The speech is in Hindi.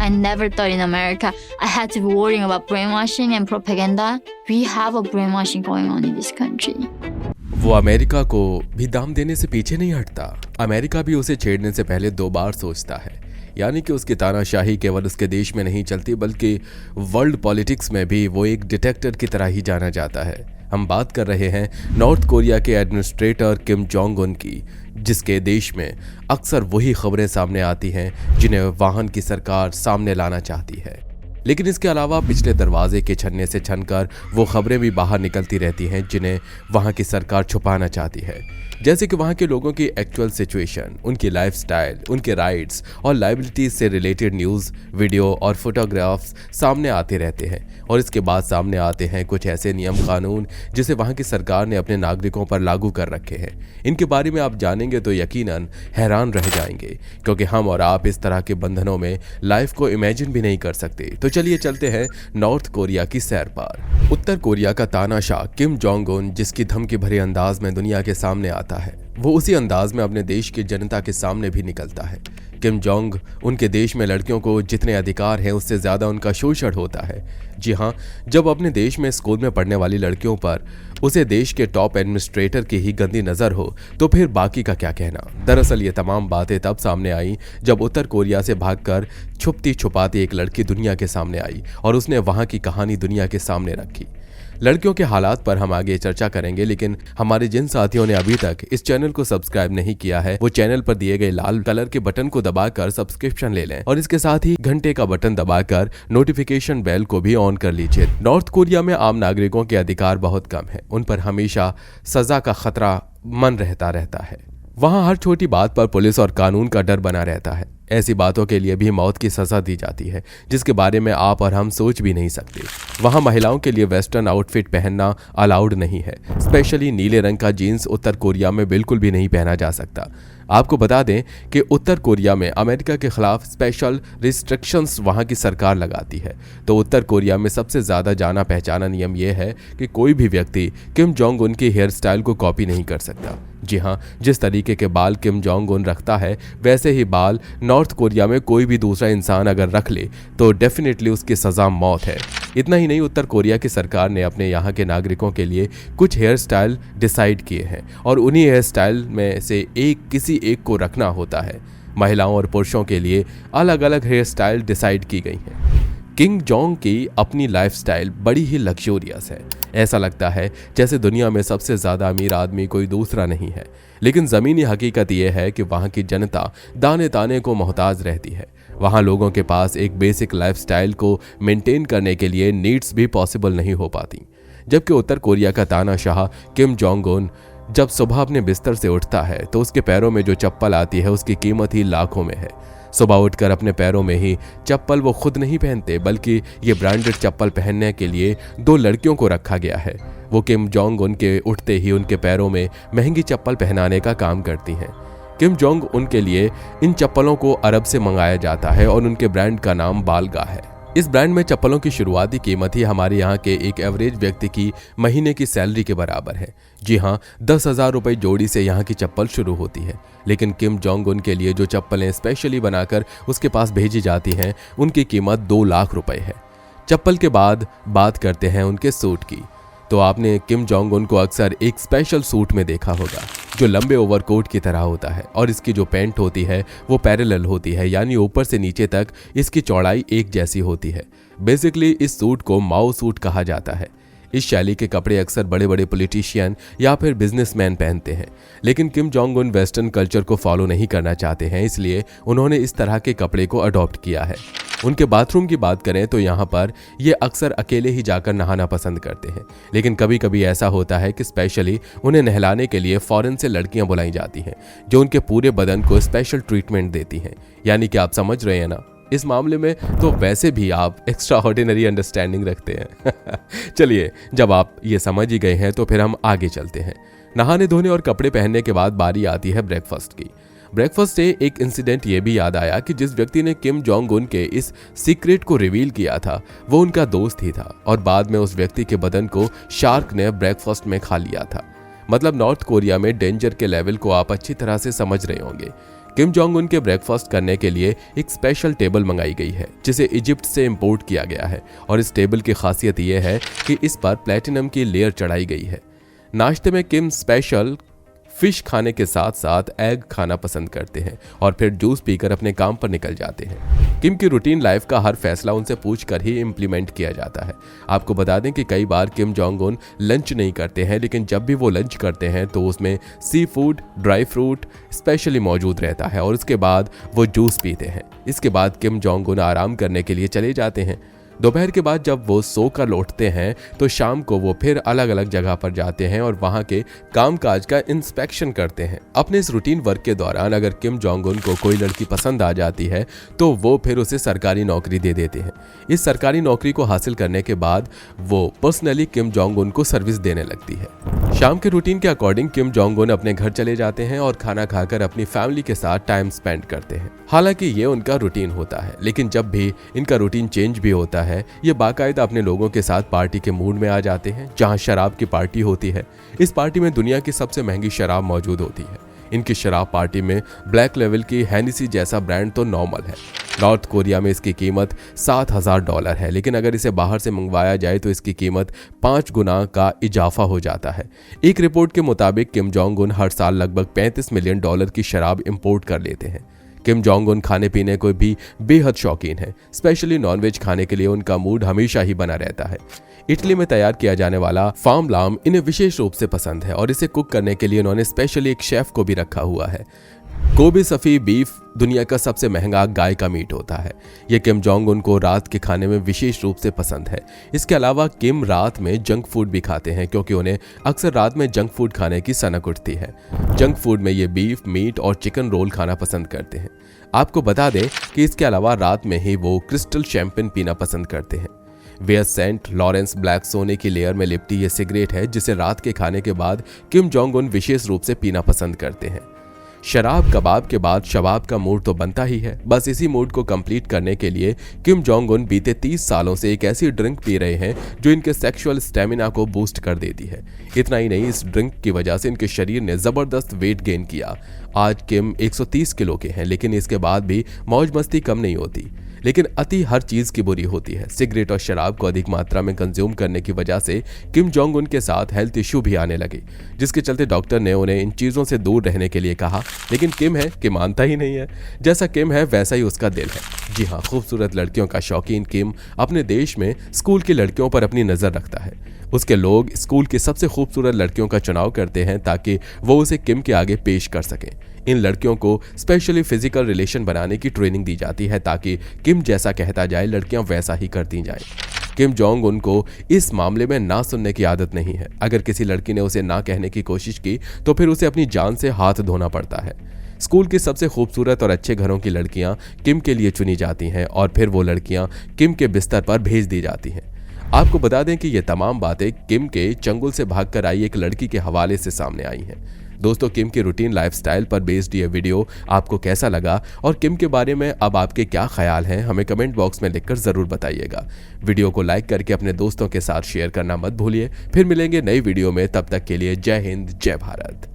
I never thought in America I had to be worrying about brainwashing and propaganda. We have a brainwashing going on in this country. वो अमेरिका को भी दाम देने से पीछे नहीं हटता। अमेरिका भी उसे छेड़ने से पहले 2 बार सोचता है। यानी कि उसकी तानाशाही केवल उसके देश में नहीं चलती बल्कि वर्ल्ड पॉलिटिक्स में भी वो एक डिटेक्टर की तरह ही जाना जाता है। हम बात कर रहे हैं नॉर्थ कोरिया के एडमिनिस्ट्रेटर किम जोंग उन की, जिसके देश में अक्सर वही खबरें सामने आती हैं जिन्हें वहां की सरकार सामने लाना चाहती है। लेकिन इसके अलावा पिछले दरवाजे के छन्ने से छनकर वो खबरें भी बाहर निकलती रहती हैं जिन्हें वहां की सरकार छुपाना चाहती है। जैसे कि वहां के लोगों की एक्चुअल सिचुएशन, उनकी लाइफस्टाइल, उनके राइट्स और लायबिलिटीज से रिलेटेड न्यूज़, वीडियो और फोटोग्राफ्स सामने आते रहते हैं। और इसके बाद सामने आते हैं कुछ ऐसे नियम कानून जिसे वहां की सरकार ने अपने नागरिकों पर लागू कर रखे हैं। इनके बारे में आप जानेंगे तो यकीनन हैरान रह जाएंगे, क्योंकि हम और आप इस तरह के बंधनों में लाइफ को इमेजिन भी नहीं कर सकते। तो चलिए चलते हैं नॉर्थ कोरिया की सैर पर। उत्तर कोरिया का तानाशाह किम जोंग उन, जिसकी धमकी भरे अंदाज में दुनिया के सामने आता है, वो उसी अंदाज में अपने देश की जनता के सामने भी निकलता है। किम जोंग उनके देश में लड़कियों को जितने अधिकार हैं उससे ज़्यादा उनका शोषण होता है। जी हाँ, जब अपने देश में स्कूल में पढ़ने वाली लड़कियों पर उसे देश के टॉप एडमिनिस्ट्रेटर की ही गंदी नज़र हो तो फिर बाकी का क्या कहना। दरअसल ये तमाम बातें तब सामने आई जब उत्तर कोरिया से भागकर छुपती छुपाती एक लड़की दुनिया के सामने आई और उसने वहाँ की कहानी दुनिया के सामने रखी। लड़कियों के हालात पर हम आगे चर्चा करेंगे, लेकिन हमारे जिन साथियों ने अभी तक इस चैनल को सब्सक्राइब नहीं किया है वो चैनल पर दिए गए लाल कलर के बटन को दबाकर सब्सक्रिप्शन ले लें और इसके साथ ही घंटे का बटन दबाकर नोटिफिकेशन बेल को भी ऑन कर लीजिए। नॉर्थ कोरिया में आम नागरिकों के अधिकार बहुत कम है, उन पर हमेशा सजा का खतरा मन रहता है। वहाँ हर छोटी बात पर पुलिस और कानून का डर बना रहता है। ऐसी बातों के लिए भी मौत की सजा दी जाती है जिसके बारे में आप और हम सोच भी नहीं सकते। वहाँ महिलाओं के लिए वेस्टर्न आउटफिट पहनना अलाउड नहीं है। स्पेशली नीले रंग का जीन्स उत्तर कोरिया में बिल्कुल भी नहीं पहना जा सकता। आपको बता दें कि उत्तर कोरिया में अमेरिका के खिलाफ स्पेशल रिस्ट्रिक्शंस वहाँ की सरकार लगाती है। तो उत्तर कोरिया में सबसे ज़्यादा जाना पहचाना नियम यह है कि कोई भी व्यक्ति किम जोंग उन की हेयर स्टाइल को कॉपी नहीं कर सकता। जी हाँ, जिस तरीके के बाल किम जोंग उन रखता है वैसे ही बाल नॉर्थ कोरिया में कोई भी दूसरा इंसान अगर रख ले तो डेफिनेटली उसकी सज़ा मौत है। इतना ही नहीं, उत्तर कोरिया की सरकार ने अपने यहाँ के नागरिकों के लिए कुछ हेयर स्टाइल डिसाइड किए हैं और उन्हीं हेयर स्टाइल में से किसी एक को रखना होता है। महिलाओं और पुरुषों के लिए अलग अलग हेयर स्टाइल डिसाइड की गई हैं। किम जोंग की अपनी लाइफस्टाइल बड़ी ही लग्जूरियस है। ऐसा लगता है जैसे दुनिया में सबसे ज़्यादा अमीर आदमी कोई दूसरा नहीं है। लेकिन ज़मीनी हकीकत यह है कि वहाँ की जनता दाने दाने को मोहताज रहती है। वहाँ लोगों के पास एक बेसिक लाइफस्टाइल को मेंटेन करने के लिए नीड्स भी पॉसिबल नहीं हो पाती। जबकि उत्तर कोरिया का तानाशाह किम जोंग उन जब सुबह अपने बिस्तर से उठता है तो उसके पैरों में जो चप्पल आती है उसकी कीमत ही लाखों में है। सुबह उठकर अपने पैरों में ही चप्पल वो खुद नहीं पहनते, बल्कि ये ब्रांडेड चप्पल पहनने के लिए 2 लड़कियों को रखा गया है। वो किम जोंग उन के उठते ही उनके पैरों में महंगी चप्पल पहनाने का काम करती हैं। किम जोंग उन के लिए इन चप्पलों को अरब से मंगाया जाता है और उनके ब्रांड का नाम बालगा है। इस ब्रांड में चप्पलों की शुरुआती कीमत ही हमारे यहाँ के एक एवरेज व्यक्ति की महीने की सैलरी के बराबर है। जी हाँ, 10,000 रुपये जोड़ी से यहाँ की चप्पल शुरू होती है। लेकिन किम जोंग उन के लिए जो चप्पलें स्पेशली बनाकर उसके पास भेजी जाती हैं उनकी कीमत 2 लाख रुपए है। चप्पल के बाद बात करते हैं उनके सूट की। तो आपने किम जोंग उन को अक्सर एक स्पेशल सूट में देखा होगा जो लंबे ओवरकोट की तरह होता है और इसकी जो पैंट होती है वो पैरेलल होती है, यानी ऊपर से नीचे तक इसकी चौड़ाई एक जैसी होती है। बेसिकली इस सूट को माओ सूट कहा जाता है। इस शैली के कपड़े अक्सर बड़े बड़े पॉलिटिशियन या फिर बिजनेसमैन पहनते हैं। लेकिन Kim Jong Un western culture को फॉलो नहीं करना चाहते हैं, इसलिए उन्होंने इस तरह के कपड़े को अडॉप्ट किया है। उनके बाथरूम की बात करें तो यहाँ पर ये अक्सर अकेले ही जाकर नहाना पसंद करते हैं। लेकिन कभी कभी ऐसा होता है कि स्पेशली उन्हें नहलाने के लिए फॉरेन से लड़कियां बुलाई जाती हैं जो उनके पूरे बदन को स्पेशल ट्रीटमेंट देती हैं। यानी कि आप समझ रहे हैं ना, इस मामले में तो वैसे भी आप एक्स्ट्रा ऑर्डिनरी अंडरस्टैंडिंग रखते हैं। चलिए, जब आप ये समझ ही गए हैं तो फिर हम आगे चलते हैं। नहाने धोने और कपड़े पहनने के बाद बारी आती है ब्रेकफास्ट की। ब्रेकफास्ट से एक इंसिडेंट ये भी याद आया कि जिस व्यक्ति ने किम जोंग उन के इस सीक्रेट को रिवील किया था वो उनका दोस्त ही था और बाद में उस व्यक्ति के बदन को शार्क ने ब्रेकफास्ट में खा लिया था। मतलब नॉर्थ कोरिया में डेंजर के लेवल को आप अच्छी तरह से समझ रहे होंगे। किम जोंग उन के ब्रेकफास्ट करने के लिए एक स्पेशल टेबल मंगाई गई है जिसे इजिप्ट से इंपोर्ट किया गया है और इस टेबल की खासियत यह है कि इस पर प्लेटिनम की लेयर चढ़ाई गई है। नाश्ते में किम स्पेशल फिश खाने के साथ साथ एग खाना पसंद करते हैं और फिर जूस पीकर अपने काम पर निकल जाते हैं। किम की रूटीन लाइफ का हर फैसला उनसे पूछकर ही इम्प्लीमेंट किया जाता है। आपको बता दें कि कई बार किम जोंग उन लंच नहीं करते हैं, लेकिन जब भी वो लंच करते हैं तो उसमें sea food, dry fruit specially मौजूद रहता है और उसके बाद वो जूस पीते हैं। इसके बाद किम जोंग उन आराम करने के लिए चले जाते हैं। दोपहर के बाद जब वो सोकर लौटते हैं तो शाम को वो फिर अलग अलग जगह पर जाते हैं और वहां के कामकाज का इंस्पेक्शन करते हैं। अपने इस रूटीन वर्क के दौरान अगर किम जोंग उन को कोई लड़की पसंद आ जाती है तो वो फिर उसे सरकारी नौकरी दे देते हैं। इस सरकारी नौकरी को हासिल करने के बाद वो पर्सनली किम जोंग उन को सर्विस देने लगती है। शाम के रूटीन के अकॉर्डिंग किम जोंग उन अपने घर चले जाते हैं और खाना खाकर अपनी फैमिली के साथ टाइम स्पेंड करते हैं। हालांकि ये उनका रूटीन होता है, लेकिन जब भी इनका रूटीन चेंज भी होता है ये बाकायदा अपने लोगों के साथ पार्टी के मूड में आ जाते हैं, जहां शराब की पार्टी होती है। इस पार्टी में दुनिया की सबसे महंगी शराब मौजूद होती है। इनकी शराब पार्टी में ब्लैक लेवल की हेनेसी जैसा ब्रांड तो नॉर्मल है। नॉर्थ कोरिया में इसकी कीमत $7,000 है, लेकिन अगर इसे बाहर से मंगवाया जाए तो इसकी कीमत 5 गुना का इजाफा हो जाता है। एक रिपोर्ट के मुताबिक किम जोंग उन हर साल लगभग $35 मिलियन की शराब इंपोर्ट कर लेते हैं। किम जोंग उन खाने पीने को भी बेहद शौकीन है। स्पेशली नॉनवेज खाने के लिए उनका मूड हमेशा ही बना रहता है। इटली में तैयार किया जाने वाला फार्म लाम इन्हें विशेष रूप से पसंद है और इसे कुक करने के लिए उन्होंने स्पेशली एक शेफ को भी रखा हुआ है। कोबी सफी बीफ दुनिया का सबसे महंगा गाय का मीट होता है। ये किम जोंग उन को रात के खाने में विशेष रूप से पसंद है। इसके अलावा किम रात में जंक फूड भी खाते हैं क्योंकि उन्हें अक्सर रात में जंक फूड खाने की सनक उठती है। जंक फूड में ये बीफ, मीट और चिकन रोल खाना पसंद करते हैं। आपको बता दें कि इसके अलावा रात में ही वो क्रिस्टल शैंपेन पीना पसंद करते हैं। वे सेंट लॉरेंस ब्लैक सोने की लेयर में लिपटी ये सिगरेट है जिसे रात के खाने के बाद किम जोंग उन विशेष रूप से पीना पसंद करते हैं। शराब कबाब के बाद शबाब का मूड तो बनता ही है। बस इसी मूड को कंप्लीट करने के लिए किम जोंग उन बीते 30 सालों से एक ऐसी ड्रिंक पी रहे हैं जो इनके सेक्सुअल स्टेमिना को बूस्ट कर देती है। इतना ही नहीं, इस ड्रिंक की वजह से इनके शरीर ने जबरदस्त वेट गेन किया। आज किम 130 किलो के हैं, लेकिन इसके बाद भी मौज मस्ती कम नहीं होती। लेकिन अति हर चीज की बुरी होती है। सिगरेट और शराब को अधिक मात्रा में कंज्यूम करने की वजह से किम जोंग उन के साथ हेल्थ इश्यू भी आने लगे, जिसके चलते डॉक्टर ने उन्हें इन चीजों से दूर रहने के लिए कहा। लेकिन किम है कि मानता ही नहीं है। जैसा किम है वैसा ही उसका दिल है। जी हाँ, खूबसूरत लड़कियों का शौकीन किम अपने देश में स्कूल की लड़कियों पर अपनी नजर रखता है। उसके लोग स्कूल की सबसे खूबसूरत लड़कियों का चुनाव करते हैं ताकि वो उसे किम के आगे पेश कर सकें। इन लड़कियों को स्पेशली फिजिकल रिलेशन बनाने की ट्रेनिंग दी जाती है ताकि किम जैसा कहता जाए लड़कियां वैसा ही करती जाएं। किम जोंग उन को इस मामले में ना सुनने की आदत नहीं है। अगर किसी लड़की ने उसे ना कहने की कोशिश की तो फिर उसे अपनी जान से हाथ धोना पड़ता है। स्कूल की सबसे खूबसूरत और अच्छे घरों की लड़कियां किम के लिए चुनी जाती हैं और फिर वो लड़कियां किम के बिस्तर पर भेज दी जाती हैं। आपको बता दें कि ये तमाम बातें किम के चंगुल से भागकर आई एक लड़की के हवाले से सामने आई हैं। दोस्तों, किम के रूटीन लाइफस्टाइल पर बेस्ड ये वीडियो आपको कैसा लगा और किम के बारे में अब आपके क्या ख्याल हैं, हमें कमेंट बॉक्स में लिखकर जरूर बताइएगा। वीडियो को लाइक करके अपने दोस्तों के साथ शेयर करना मत भूलिए। फिर मिलेंगे नई वीडियो में, तब तक के लिए जय हिंद, जय भारत।